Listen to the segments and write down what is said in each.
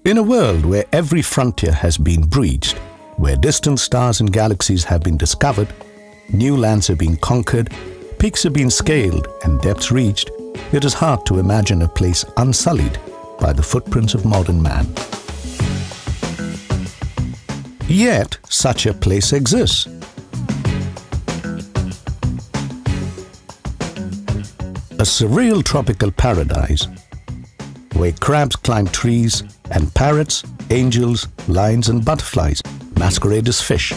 In a world where every frontier has been breached, where distant stars and galaxies have been discovered, new lands have been conquered, peaks have been scaled and depths reached, it is hard to imagine a place unsullied by the footprints of modern man. Yet, such a place exists. A surreal tropical paradise where crabs climb trees and parrots, angels, lions and butterflies masquerade as fish.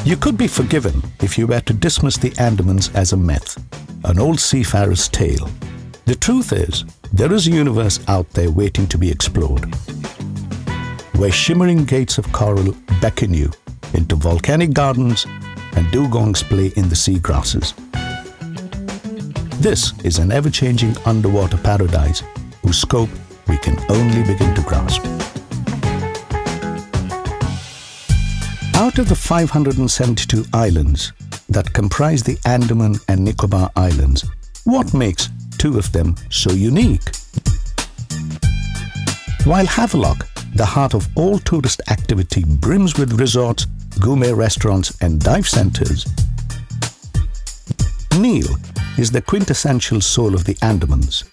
You could be forgiven if you were to dismiss the Andamans as a myth, an old seafarer's tale. The truth is, there is a universe out there waiting to be explored, where shimmering gates of coral beckon you into volcanic gardens and dugongs play in the seagrasses. This is an ever-changing underwater paradise whose scope we can only begin to grasp. Out of the 572 islands that comprise the Andaman and Nicobar Islands, what makes two of them so unique? While Havelock, the heart of all tourist activity, brims with resorts, gourmet restaurants and dive centers, Neil is the quintessential soul of the Andamans.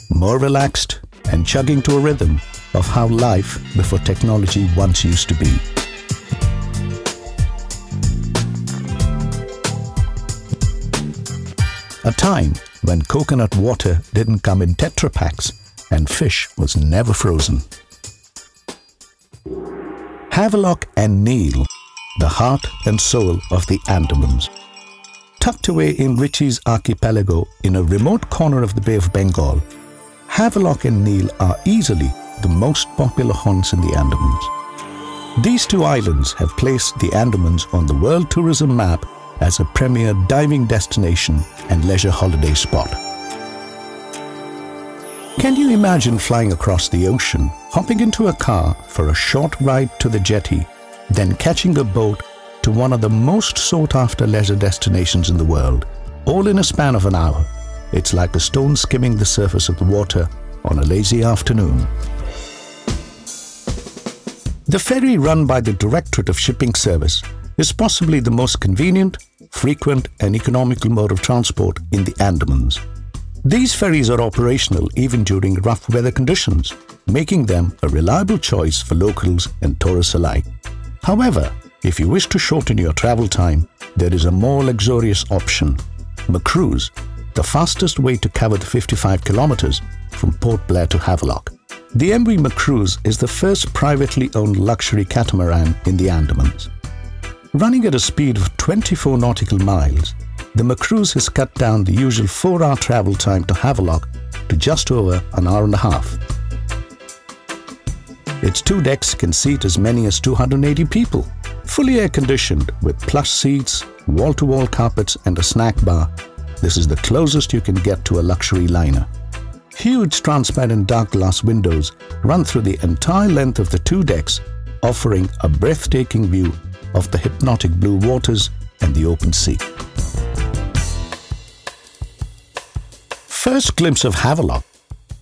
More relaxed and chugging to a rhythm of how life before technology once used to be. A time when coconut water didn't come in Tetra Paks and fish was never frozen. Havelock and Neil, the heart and soul of the Andamans. Tucked away in Ritchie's archipelago in a remote corner of the Bay of Bengal, Havelock and Neil are easily the most popular haunts in the Andamans. These two islands have placed the Andamans on the world tourism map as a premier diving destination and leisure holiday spot. Can you imagine flying across the ocean, hopping into a car for a short ride to the jetty, then catching a boat to one of the most sought-after leisure destinations in the world, all in a span of an hour? It's like a stone skimming the surface of the water on a lazy afternoon. The ferry run by the Directorate of Shipping Service is possibly the most convenient, frequent and economical mode of transport in the Andamans. These ferries are operational even during rough weather conditions, making them a reliable choice for locals and tourists alike. However, if you wish to shorten your travel time, there is a more luxurious option, Macruise, the fastest way to cover the 55 kilometers from Port Blair to Havelock. The MV Macruise is the first privately owned luxury catamaran in the Andamans. Running at a speed of 24 nautical miles, the Macruise has cut down the usual 4-hour travel time to Havelock to just over an hour and a half. Its 2 decks can seat as many as 280 people. Fully air-conditioned with plush seats, wall-to-wall carpets and a snack bar, this is the closest you can get to a luxury liner. Huge transparent dark glass windows run through the entire length of the 2 decks, offering a breathtaking view of the hypnotic blue waters and the open sea. First glimpse of Havelock,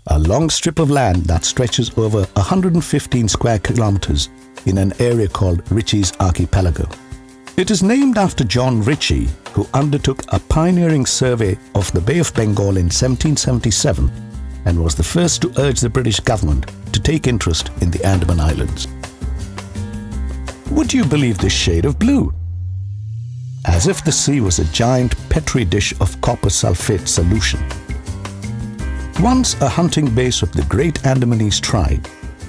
a long strip of land that stretches over 115 square kilometers in an area called Ritchie's archipelago. It is named after John Ritchie, who undertook a pioneering survey of the Bay of Bengal in 1777 and was the first to urge the British government to take interest in the Andaman Islands. Would you believe this shade of blue? As if the sea was a giant petri dish of copper sulfate solution. Once a hunting base of the great Andamanese tribe,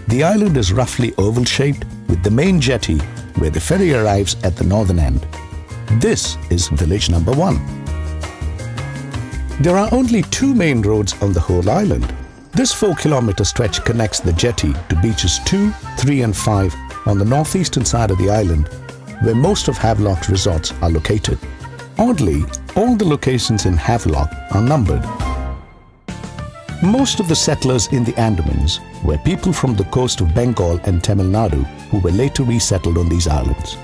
the island is roughly oval-shaped with the main jetty where the ferry arrives at the northern end. This is village number 1. There are only 2 main roads on the whole island. This 4-kilometer stretch connects the jetty to beaches 2, 3 and 5 on the northeastern side of the island, where most of Havelock's resorts are located. Oddly, all the locations in Havelock are numbered. Most of the settlers in the Andamans were people from the coast of Bengal and Tamil Nadu who were later resettled on these islands.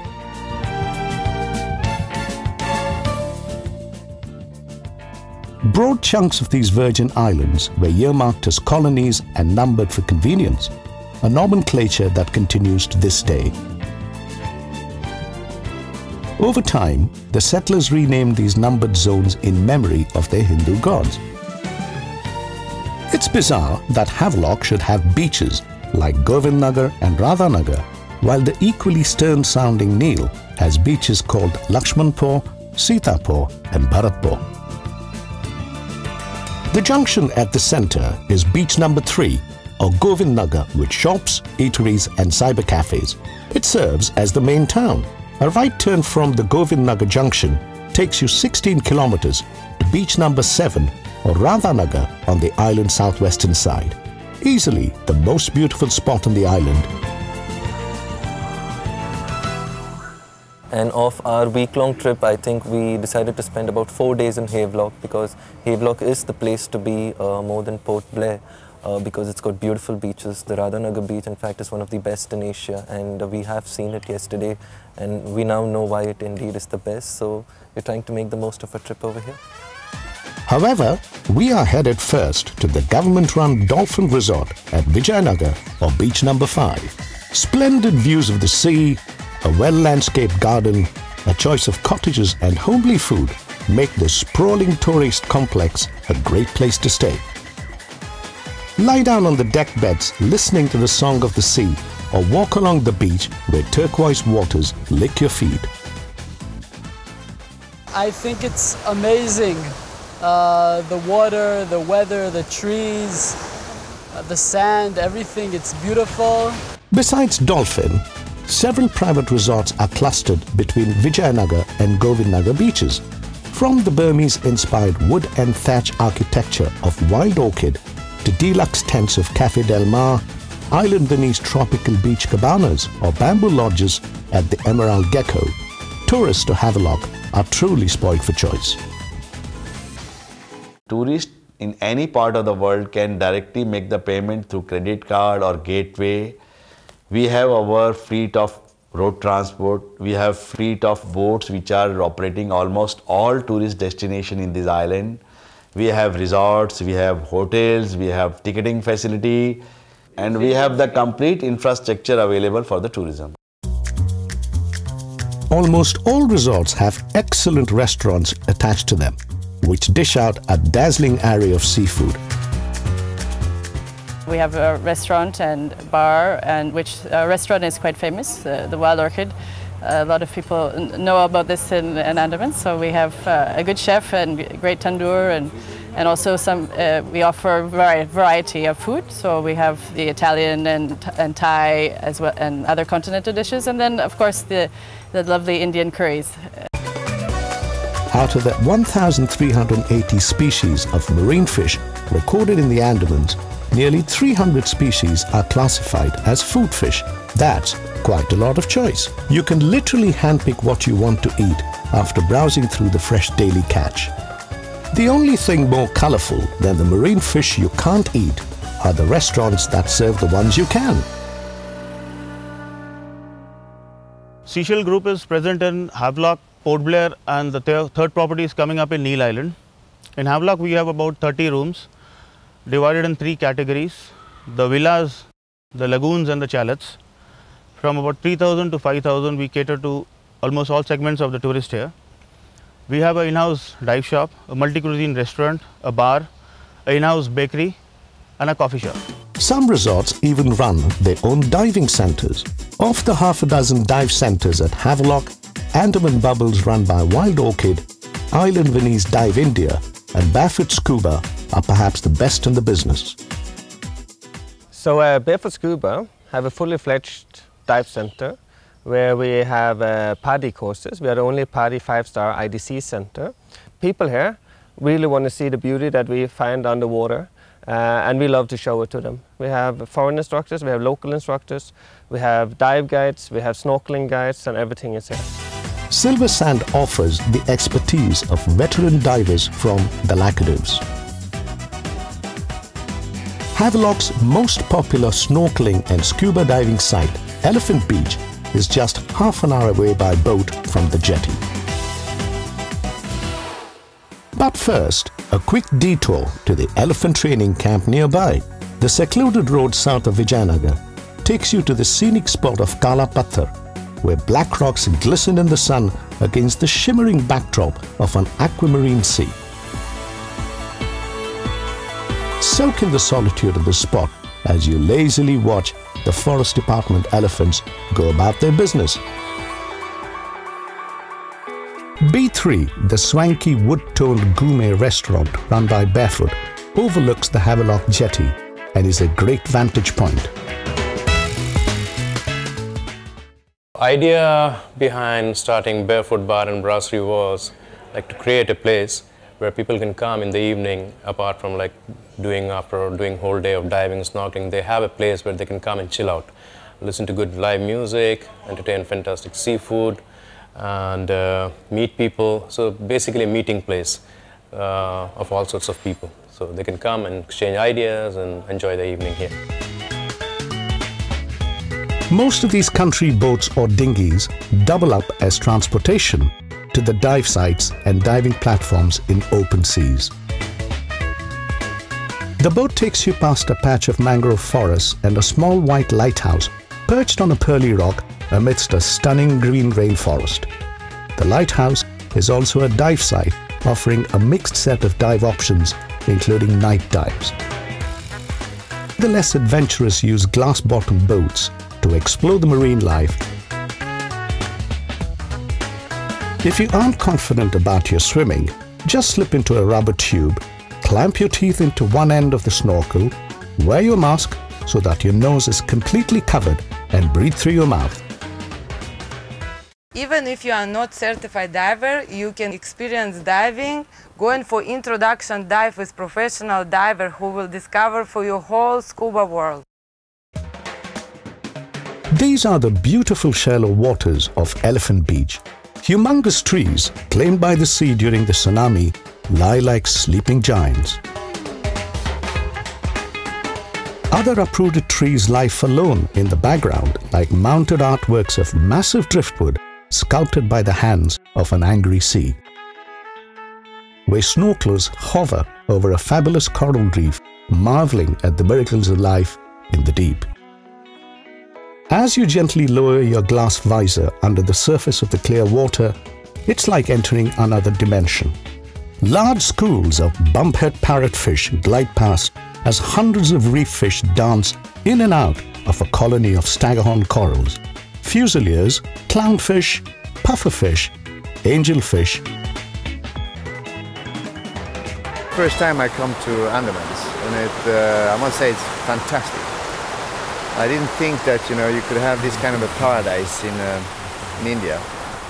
Broad chunks of these virgin islands were earmarked as colonies and numbered for convenience, a nomenclature that continues to this day. Over time, the settlers renamed these numbered zones in memory of their Hindu gods. It's bizarre that Havelock should have beaches like Govindnagar and Radhanagar, while the equally stern-sounding Neel has beaches called Lakshmanpur, Sitapur and Bharatpur. The junction at the centre is beach number 3, or Govindnagar, with shops, eateries and cyber cafes. It serves as the main town. A right turn from the Govindnagar junction takes you 16 kilometers to beach number 7, or Radhanagar, on the island's southwestern side. Easily the most beautiful spot on the island. And of our week-long trip, I think we decided to spend about 4 days in Havelock, because Havelock is the place to be more than Port Blair, because it's got beautiful beaches. The Radhanagar beach, in fact, is one of the best in Asia, and we have seen it yesterday, and we now know why it indeed is the best. So we're trying to make the most of our trip over here. However, we are headed first to the government-run Dolphin Resort at Vijayanagar, or beach number 5. Splendid views of the sea, a well-landscaped garden, a choice of cottages and homely food make this sprawling tourist complex a great place to stay. Lie down on the deck beds listening to the song of the sea, or walk along the beach where turquoise waters lick your feet. I think it's amazing. The water, the weather, the trees, the sand, everything, it's beautiful. Besides Dolphin, several private resorts are clustered between Vijayanagar and Govindnagar beaches. From the Burmese-inspired wood and thatch architecture of Wild Orchid to deluxe tents of Café Del Mar, Island Venice tropical beach cabanas or bamboo lodges at the Emerald Gecko, tourists to Havelock are truly spoiled for choice. Tourists in any part of the world can directly make the payment through credit card or gateway. We have our fleet of road transport. We have fleet of boats which are operating almost all tourist destinations in this island. We have resorts, we have hotels, we have ticketing facility, and we have the complete infrastructure available for the tourism. Almost all resorts have excellent restaurants attached to them, which dish out a dazzling array of seafood. We have a restaurant and bar, and which restaurant is quite famous, the Wild Orchid. A lot of people know about this in Andamans, so we have a good chef and great tandoor, and also we offer a variety of food. So we have the Italian and Thai as well, and other continental dishes, and then of course the lovely Indian curries. Out of the 1,380 species of marine fish recorded in the Andamans, nearly 300 species are classified as food fish. That's quite a lot of choice. You can literally handpick what you want to eat after browsing through the fresh daily catch. The only thing more colorful than the marine fish you can't eat are the restaurants that serve the ones you can. Seashell Group is present in Havelock, Port Blair, and the third property is coming up in Neel Island. In Havelock, we have about 30 rooms divided in 3 categories: the villas, the lagoons and the chalets. From about 3,000 to 5,000, we cater to almost all segments of the tourist here. We have an in-house dive shop, a multi-cuisine restaurant, a bar, an in-house bakery and a coffee shop. Some resorts even run their own diving centers. Of the half a dozen dive centers at Havelock, Andaman Bubbles run by Wild Orchid, Island Venice Dive India and Barefoot Scuba are perhaps the best in the business. So Barefoot Scuba have a fully fledged dive center where we have PADI courses. We are the only PADI 5-star IDC center. People here really want to see the beauty that we find underwater, and we love to show it to them. We have foreign instructors, we have local instructors, we have dive guides, we have snorkeling guides, and everything is here. Silver Sand offers the expertise of veteran divers from the Laccadives. Havelock's most popular snorkeling and scuba diving site, Elephant Beach, is just half an hour away by boat from the jetty. But first, a quick detour to the elephant training camp nearby. The secluded road south of Vijayanagar takes you to the scenic spot of Kala Patthar, where black rocks glisten in the sun against the shimmering backdrop of an aquamarine sea. Soak in the solitude of the spot as you lazily watch the Forest Department elephants go about their business. B3, the swanky wood-toned gourmet restaurant run by Barefoot, overlooks the Havelock jetty and is a great vantage point. Idea behind starting Barefoot Bar and Brasserie was like to create a place where people can come in the evening, apart from like after doing whole day of diving and snorkeling. They have a place where they can come and chill out, listen to good live music, entertain fantastic seafood, and meet people. So basically a meeting place of all sorts of people. So they can come and exchange ideas and enjoy the evening here. Most of these country boats or dinghies double up as transportation to the dive sites and diving platforms in open seas. The boat takes you past a patch of mangrove forest and a small white lighthouse perched on a pearly rock amidst a stunning green rainforest. The lighthouse is also a dive site offering a mixed set of dive options, including night dives. The less adventurous use glass-bottom boats to explore the marine life. If you aren't confident about your swimming, just slip into a rubber tube, clamp your teeth into one end of the snorkel, wear your mask so that your nose is completely covered, and breathe through your mouth. Even if you are not certified diver, you can experience diving, going for introduction dive with professional diver who will discover for you whole scuba world. These are the beautiful shallow waters of Elephant Beach. Humongous trees, claimed by the sea during the tsunami, lie like sleeping giants. Other uprooted trees lie forlorn in the background, like mounted artworks of massive driftwood sculpted by the hands of an angry sea. Where snorkelers hover over a fabulous coral reef, marveling at the miracles of life in the deep. As you gently lower your glass visor under the surface of the clear water, it's like entering another dimension. Large schools of bumphead parrotfish glide past as hundreds of reef fish dance in and out of a colony of staggerhorn corals, fusiliers, clownfish, pufferfish, angelfish. First time I come to Andamans, and I must say it's fantastic. I didn't think that you could have this kind of a paradise in India.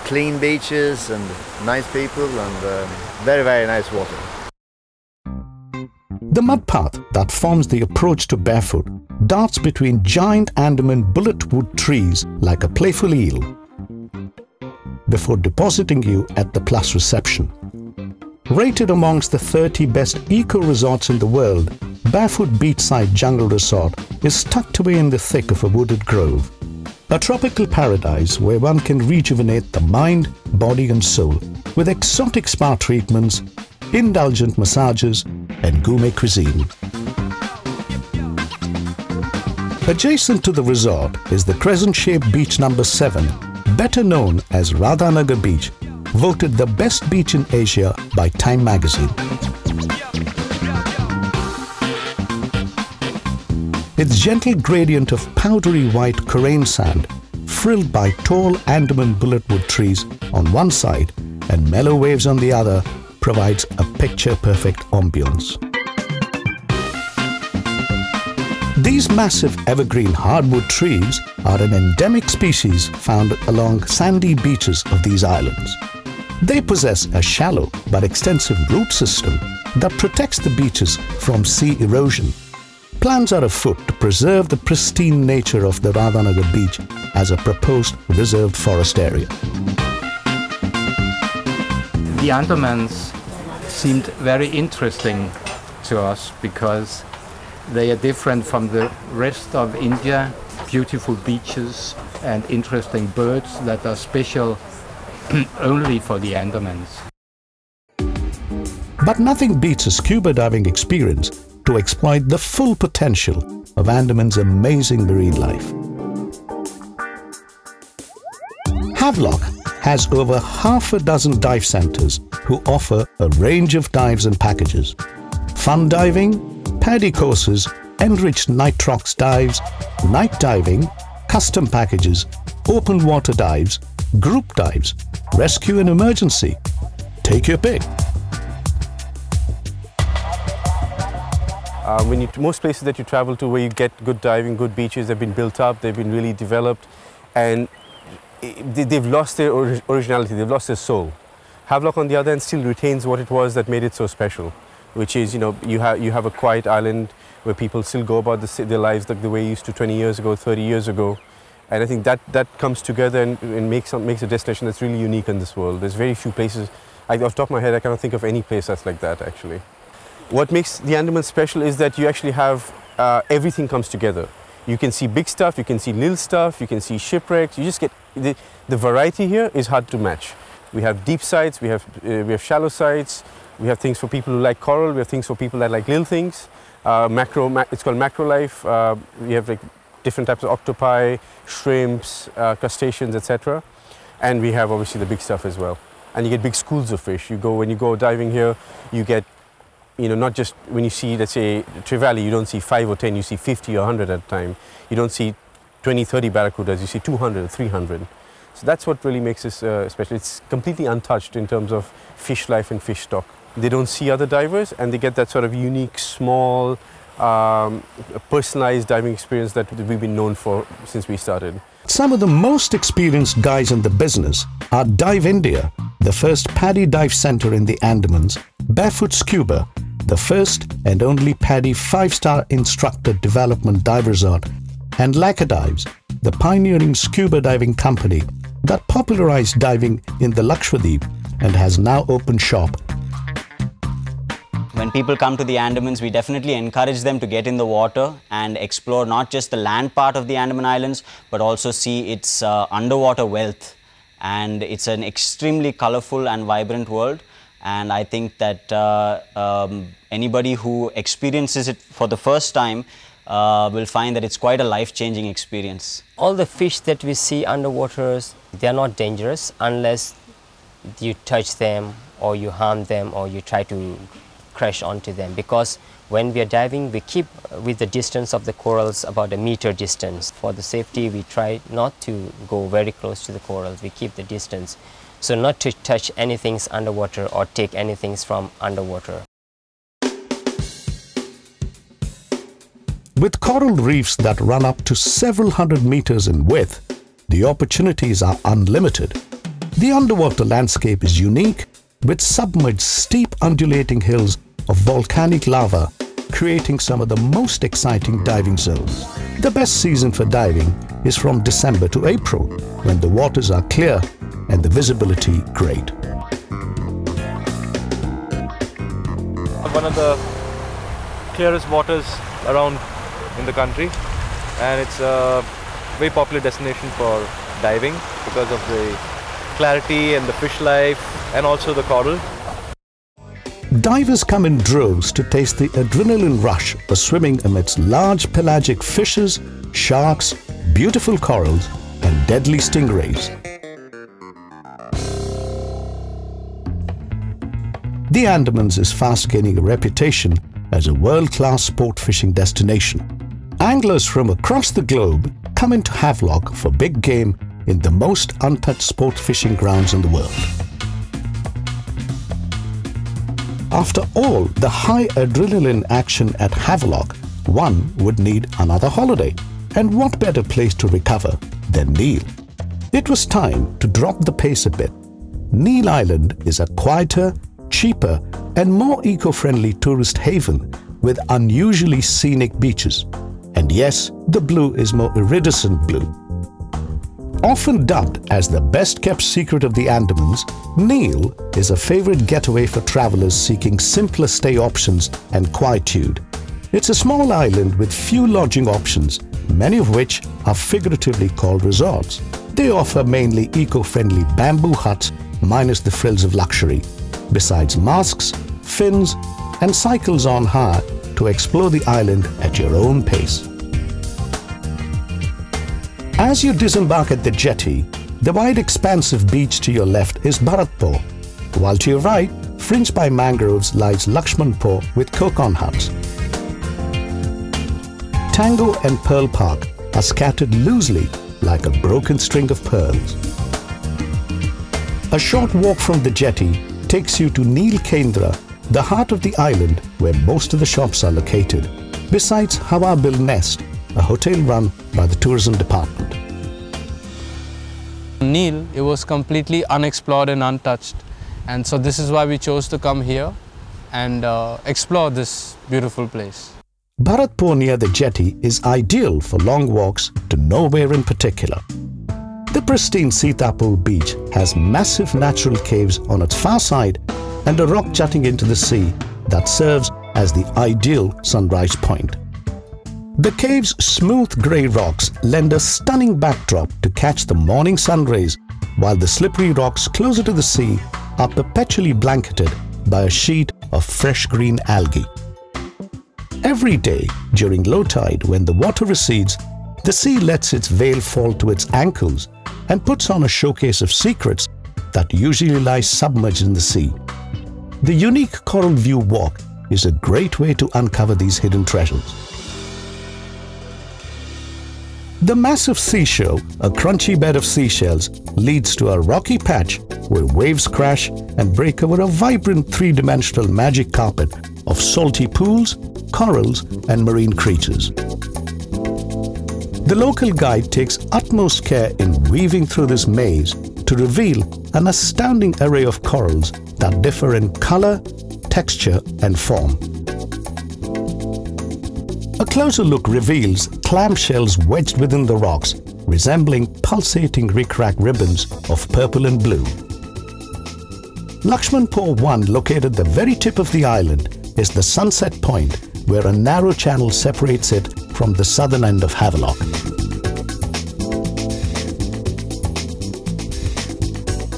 Clean beaches and nice people and very, very nice water. The mud path that forms the approach to Barefoot darts between giant Andaman bulletwood trees like a playful eel before depositing you at the Plus reception. Rated amongst the 30 best eco-resorts in the world, Barefoot Beachside Jungle Resort is tucked away in the thick of a wooded grove. A tropical paradise where one can rejuvenate the mind, body and soul with exotic spa treatments, indulgent massages and gourmet cuisine. Adjacent to the resort is the crescent-shaped beach number 7, better known as Radhanagar Beach, voted the best beach in Asia by Time magazine. Its gentle gradient of powdery white Korean sand, frilled by tall Andaman bulletwood trees on one side and mellow waves on the other, provides a picture-perfect ambience. These massive evergreen hardwood trees are an endemic species found along sandy beaches of these islands. They possess a shallow but extensive root system that protects the beaches from sea erosion. Plans are afoot to preserve the pristine nature of the Radhanagar beach as a proposed reserved forest area. The Andamans seemed very interesting to us because they are different from the rest of India. Beautiful beaches and interesting birds that are special only for the Andamans. But nothing beats a scuba diving experience to exploit the full potential of Andaman's amazing marine life. Havelock has over half a dozen dive centers who offer a range of dives and packages. Fun diving, paddy courses, enriched nitrox dives, night diving, custom packages, open water dives, group dives, rescue and emergency. Take your pick. Most places that you travel to where you get good diving, good beaches, they've been built up, they've been really developed, and they've lost their originality, they've lost their soul. Havelock, on the other hand, still retains what it was that made it so special, which is, you have a quiet island where people still go about their lives like the way you used to 20 years ago, 30 years ago. And I think that comes together and makes a destination that's really unique in this world. There's very few places, off the top of my head, I cannot think of any place that's like that, actually. What makes the Andaman special is that you actually have everything comes together. You can see big stuff, you can see little stuff, you can see shipwrecks. You just get the variety here is hard to match. We have deep sites, we have shallow sites, we have things for people who like coral, we have things for people that like little things. It's called macro life. We have like different types of octopi, shrimps, crustaceans, etc. And we have obviously the big stuff as well. And you get big schools of fish. When you go diving here, you get, not just when you see, let's say, trevally, you don't see 5 or 10, you see 50 or 100 at a time. You don't see 20, 30 barracudas, you see 200 or 300. So that's what really makes this special. It's completely untouched in terms of fish life and fish stock. They don't see other divers, and they get that sort of unique, small, personalized diving experience that we've been known for since we started. Some of the most experienced guys in the business are Dive India, the first paddy dive center in the Andamans, Barefoot Scuba, the first and only paddy 5-star instructor development dive resort, and Lacquer Dives, the pioneering scuba diving company that popularized diving in the Lakshadweep and has now opened shop. When people come to the Andamans, we definitely encourage them to get in the water and explore not just the land part of the Andaman Islands, but also see its underwater wealth. And it's an extremely colorful and vibrant world. And I think that anybody who experiences it for the first time will find that it's quite a life-changing experience. All the fish that we see underwaters, they are not dangerous unless you touch them or you harm them or you try to crash onto them, because when we are diving, we keep with the distance of the corals about 1 meter distance. For the safety, we try not to go very close to the corals. We keep the distance, so not to touch anything underwater or take anything from underwater. With coral reefs that run up to several hundred meters in width, the opportunities are unlimited. The underwater landscape is unique, with submerged steep undulating hills of volcanic lava creating some of the most exciting diving zones. The best season for diving is from December to April, when the waters are clear and the visibility great. One of the clearest waters around in the country, and it's a very popular destination for diving because of the clarity and the fish life and also the coral. Divers come in droves to taste the adrenaline rush of swimming amidst large pelagic fishes, sharks, beautiful corals and deadly stingrays. The Andamans is fast gaining a reputation as a world-class sport fishing destination. Anglers from across the globe come into Havelock for big game in the most untouched sport fishing grounds in the world. After all the high adrenaline action at Havelock, one would need another holiday. And what better place to recover than Neil? It was time to drop the pace a bit. Neil Island is a quieter, cheaper and more eco-friendly tourist haven with unusually scenic beaches. And yes, the blue is more iridescent blue. Often dubbed as the best-kept secret of the Andamans, Neil is a favorite getaway for travelers seeking simpler stay options and quietude. It's a small island with few lodging options, many of which are figuratively called resorts. They offer mainly eco-friendly bamboo huts minus the frills of luxury. Besides masks, fins, and cycles on hire to explore the island at your own pace. As you disembark at the jetty, the wide expansive beach to your left is Bharatpur, while to your right, fringed by mangroves, lies Lakshmanpur with kokon huts. Tango and Pearl Park are scattered loosely like a broken string of pearls. A short walk from the jetty takes you to Neel Kendra, the heart of the island where most of the shops are located, besides Hawa Bill Nest, a hotel run by the tourism department. Neel, it was completely unexplored and untouched, and so this is why we chose to come here and explore this beautiful place. Bharatpur near the jetty is ideal for long walks to nowhere in particular. The pristine Sitapur beach has massive natural caves on its far side and a rock jutting into the sea that serves as the ideal sunrise point. The cave's smooth grey rocks lend a stunning backdrop to catch the morning sun rays, while the slippery rocks closer to the sea are perpetually blanketed by a sheet of fresh green algae. Every day during low tide, when the water recedes, the sea lets its veil fall to its ankles and puts on a showcase of secrets that usually lie submerged in the sea. The unique Coral View Walk is a great way to uncover these hidden treasures. The massive seashore, a crunchy bed of seashells, leads to a rocky patch where waves crash and break over a vibrant three-dimensional magic carpet of salty pools, corals and marine creatures. The local guide takes utmost care in weaving through this maze to reveal an astounding array of corals that differ in color, texture and form. A closer look reveals clamshells wedged within the rocks, resembling pulsating rickrack ribbons of purple and blue. Lakshmanpur 1, located at the very tip of the island, is the sunset point where a narrow channel separates it from the southern end of Havelock.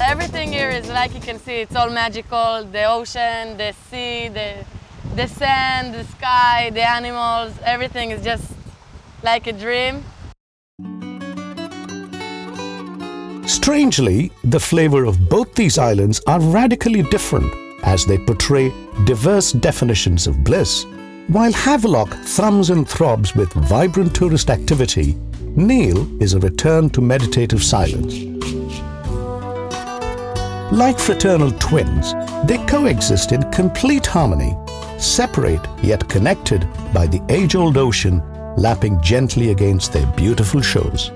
Everything here is like you can see, it's all magical. The ocean, the sea, the sand, the sky, the animals, everything is just like a dream. Strangely, the flavor of both these islands are radically different as they portray diverse definitions of bliss. While Havelock thrums and throbs with vibrant tourist activity, Neel is a return to meditative silence. Like fraternal twins, they coexist in complete harmony, separate yet connected by the age-old ocean lapping gently against their beautiful shores.